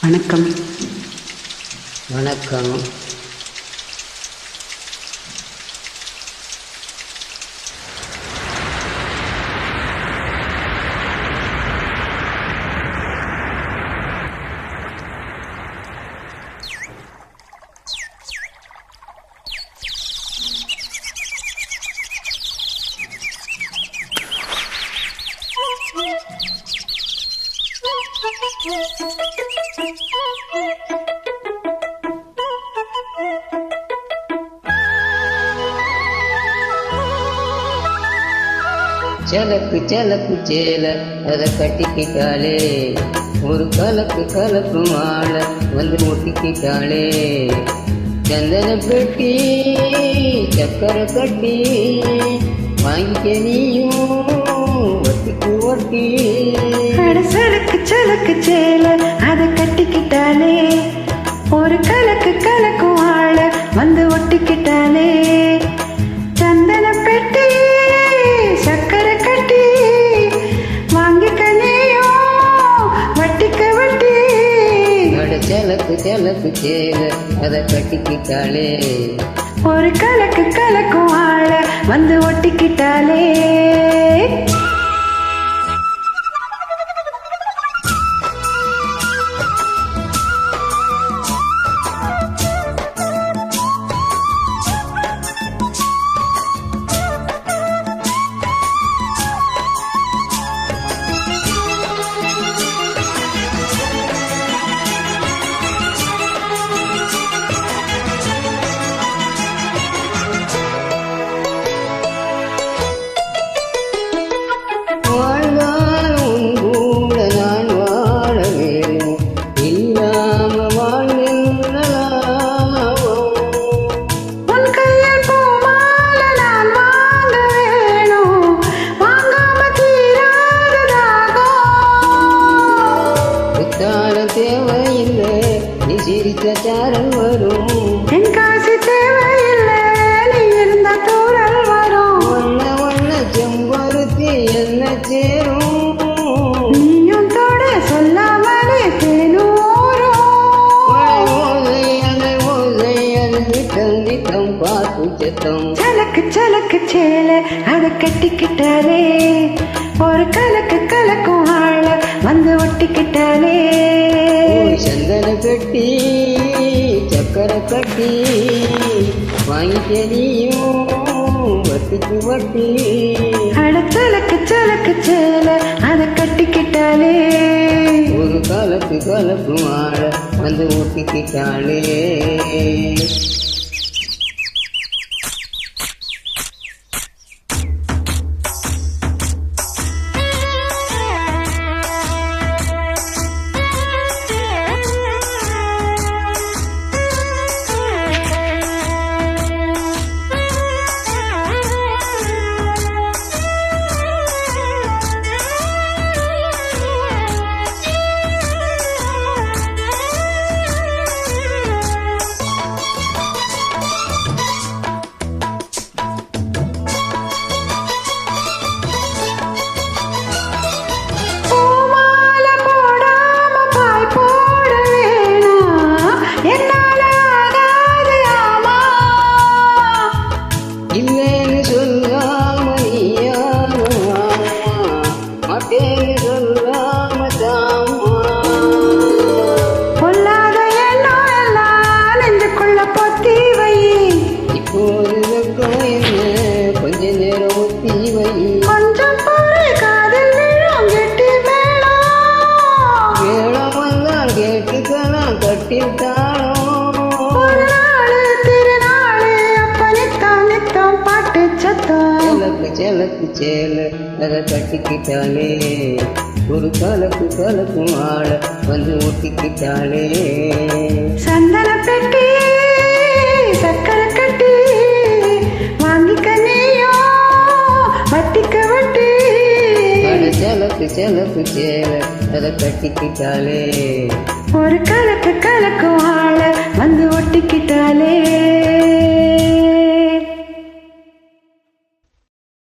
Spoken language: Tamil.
வணக்கம். வணக்கம். சலக்கு சலக்கு சேல அதை கட்டிக்கிட்டாளே, ஒரு கலக்கு கலக்கு மாலை வந்து ஒட்டிக்கிட்டாளே. சந்தன பெட்டி சக்கரை கட்டி வாங்கிக்க நீயும் ஒட்டிக்கு ஒட்டி. சலக்கு சலக்கு சேல அதை கட்டிக்கிட்டாலே, ஒரு கலக்கு கலக்கு மாலை வந்து ஒட்டிக்கிட்டாலே. சந்தன பெட்டி சக்கரை கட்டி வாங்கிக்க நீயும் வட்டிக்க வட்டி. சலக்கு சலக்கு சேல அதை கட்டிக்கிட்டாளே, ஒரு கலக்கு கலக்கு மாலை வந்து ஒட்டிக்கிட்டாலே. தேவையில்லை நீ சிரிச்சாரம் வரும், என் காசு தேவையில்லை நீ இருந்த தூரல் வரும். ஒன்ன ஒன்ன செம்பருத்தி என்ன சேரும், நீயும் தோட சொல்லாமலே தேனூரும். ஓசை அதை ஓசை அது நித்தம் நித்தம் பார்த்து செத்தம். சலக்கு சலக்கு சேல அதை கட்டிக்கிட்டாலே, ஒரு கலக்கு கலக்கும் ஆள வந்து ஒட்டிக்கிட்டாலே. சந்தன கட்டி சக்கரை கட்டி வாங்கிக்க நீயும் வட்டிக்கு வட்டி. சலக்கு சலக்கு சேல அதை கட்டிக்கிட்டாலே, ஒரு கலக்கு கலக்கு மாலை வந்து ஒட்டிக்கிட்டாளே. இல்லைன்னு சொல்லாம நீயானுமா, மாட்டேன்னு சொல்லாம தாமா. பொல்லாத எண்ணம் எல்லாம் நெஞ்சுக்குள்ள பொத்தி வை. இப்போது வெக்கம் என்ன கொஞ்ச நேரம் ஒத்தி வை. கொஞ்சம் பொறு காதில் விழும் கெட்டி மேளம். மேளம் வந்தால் கேட்டுக்கலாம் கட்டிட்டாலும். சலக்கு சலக்கு சேல அதை கட்டிக்கிட்டாலே, ஒரு கலக்கு கலக்கு மாலை வந்து ஒட்டிக்கிட்டாலே. சந்தன பெட்டி சக்கரை கட்டி வாங்கிக்க நீயும் வட்டிக்க வட்டி. சலக்கு சலக்கு சேல அதை கட்டிக்கிட்டாலே, ஒரு கலக்கு கலக்கு ஆள வந்து ஒட்டிக்கிட்டாலே.